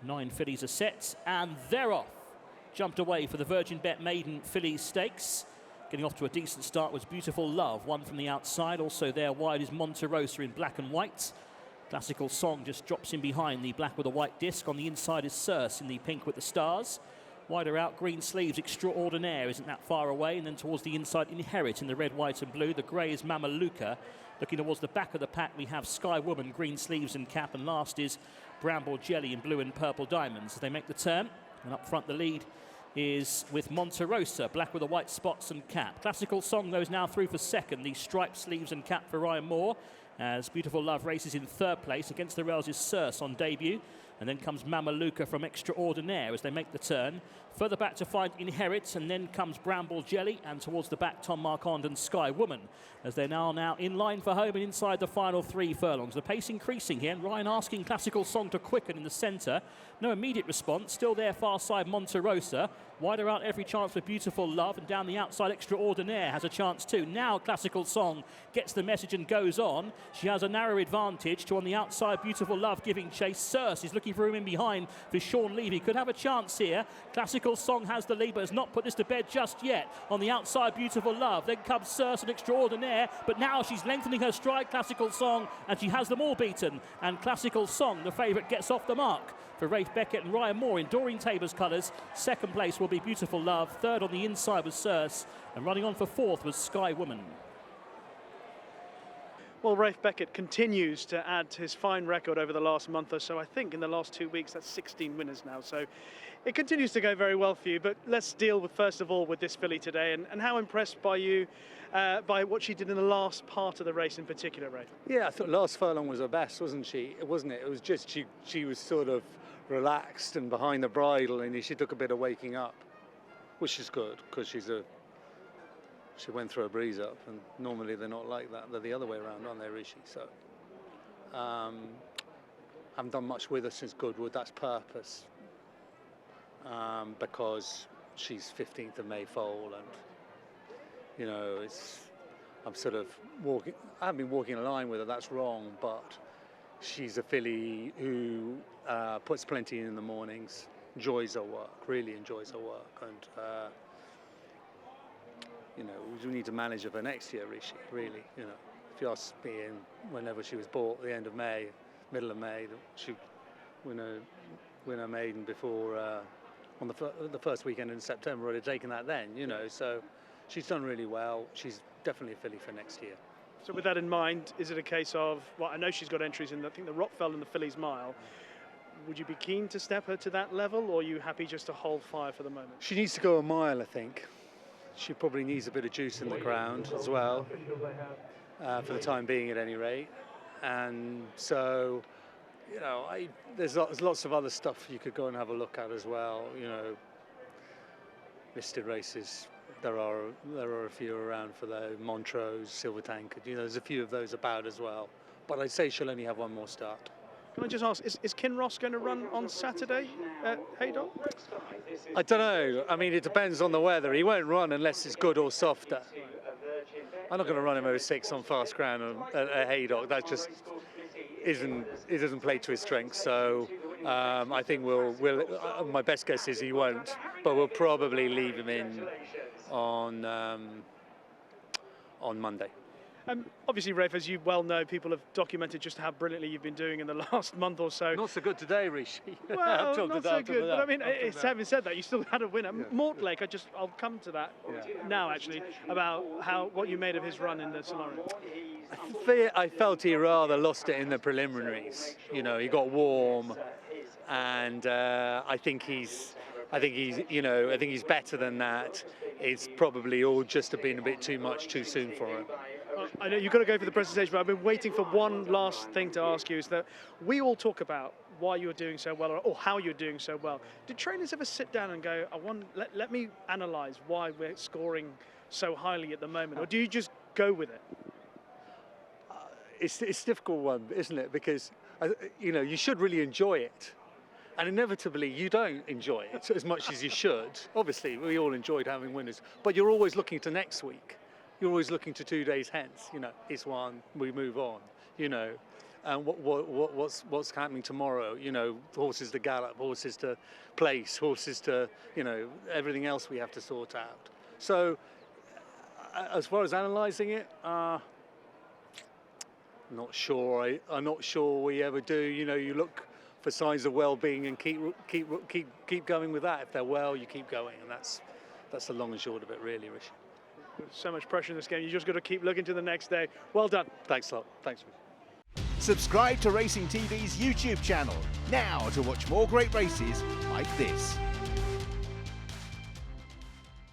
9 fillies are set, and they're off. Jumped away for the Virgin Bet Maiden Fillies Stakes. Getting off to a decent start was Beautiful Love, one from the outside. Also there wide is Monte Rosa in black and white. Classical Song just drops in behind the black with a white disc. On the inside is Circe in the pink with the stars. Wider out, Green Sleeves, Extraordinaire isn't that far away. And then towards the inside, Inherit in the red, white and blue. The grey is Mamaluca. Looking towards the back of the pack, we have Sky Woman, Green Sleeves and cap. And last is Bramble Jelly in blue and purple diamonds. As they make the turn, and up front the lead is with Monte Rosa, black with the white spots and cap. Classical Song, though, is now through for second. The striped sleeves and cap for Ryan Moore. As Beautiful Love races in third place. Against the rails is Circe on debut. And then comes Mamaluca from Extraordinaire as they make the turn. Further back to find Inherit, and then comes Bramble Jelly, and towards the back Tom Marquand and Sky Woman, as they're now in line for home and inside the final 3 furlongs. The pace increasing here, and Ryan asking Classical Song to quicken in the centre. No immediate response, still there far side Monte Rosa. Wider out, every chance for Beautiful Love, and down the outside Extraordinaire has a chance too. Now Classical Song gets the message and goes on. She has a narrow advantage to on the outside Beautiful Love giving chase. Circe is looking for him in behind for Sean Levy. Could have a chance here. Classical Song has the lead but has not put this to bed just yet. On the outside Beautiful Love, then comes Circe and Extraordinaire, but now she's lengthening her stride, Classical Song, and she has them all beaten. And Classical Song, the favourite, gets off the mark for Rafe Beckett and Ryan Moore in Doreen Tabor's colours. Second place will be Beautiful Love. Third on the inside was Circe, and running on for fourth was Sky Woman. Well, Rafe Beckett continues to add to his fine record over the last month or so. I think in the last 2 weeks, that's 16 winners now. So it continues to go very well for you. But let's deal with, first of all, with this filly today. And how impressed by you by what she did in the last part of the race in particular, Rafe? Yeah, I thought last furlong was her best, wasn't she? Wasn't it? It was just she was sort of relaxed and behind the bridle, and she took a bit of waking up, which is good because she went through a breeze up, and normally they're not like that. They're the other way around, aren't they, Rishi? So, haven't done much with her since Goodwood. That's purpose, because she's 15th of May foal, and you know, I'm sort of walking. I haven't been walking a line with her. That's wrong, but she's a filly who puts plenty in the mornings, enjoys her work, really enjoys her work, and. You know, we need to manage her for next year, Rishi, really. You know, if you ask me, whenever she was bought at the end of May, middle of May, she win a maiden before on the first weekend in September. Would have taken that then, you know. So she's done really well. She's definitely a filly for next year. So with that in mind, is it a case of, well, I know she's got entries in, I think, the Rockfell and the Fillies Mile. Would you be keen to step her to that level, or are you happy just to hold fire for the moment? She needs to go a mile, I think. She probably needs a bit of juice in the ground as well, for the time being at any rate. And so, you know, there's lots of other stuff you could go and have a look at as well. You know, listed races, there are a few around for the Montrose, Silver Tankard. You know, there's a few of those about as well. But I'd say she'll only have one more start. Can I just ask, is Kinross going to run on Saturday at Haydock? I don't know. I mean, it depends on the weather. He won't run unless it's good or softer. I'm not going to run him over 6 on fast ground at Haydock. That just it doesn't play to his strengths. So I think my best guess is he won't, but we'll probably leave him in on Monday. Obviously, Rafe, as you well know, people have documented just how brilliantly you've been doing in the last month or so. Not so good today, Rishi. Well, not so good, but I mean, having said that, you still had a winner. Mortlake, I'll come to that now, actually, about what you made of his run in the Solarium. I felt he rather lost it in the preliminaries. You know, he got warm, and I think he's better than that. It's probably all just been a bit too much too soon for him. I know you've got to go for the presentation, but I've been waiting for one last thing to ask you, is that we all talk about why you're doing so well or how you're doing so well. Did trainers ever sit down and go, let me analyse why we're scoring so highly at the moment, or do you just go with it? It's a difficult one, isn't it? Because, you know, you should really enjoy it. And inevitably, you don't enjoy it as much as you should. Obviously, we all enjoyed having winners, but you're always looking to next week. You're always looking to 2 days hence. You know, it's one, we move on. You know, and what's happening tomorrow. You know, horses to gallop, horses to place, horses to, you know, everything else we have to sort out. So as far as analysing it, not sure. I'm not sure we ever do. You know, you look for signs of well-being and keep going with that. If they're well, you keep going, and that's the long and short of it, really, Rishi. There's so much pressure in this game. You just got to keep looking to the next day. Well done. Thanks a lot. Thanks, Rishi. Subscribe to Racing TV's YouTube channel now to watch more great races like this.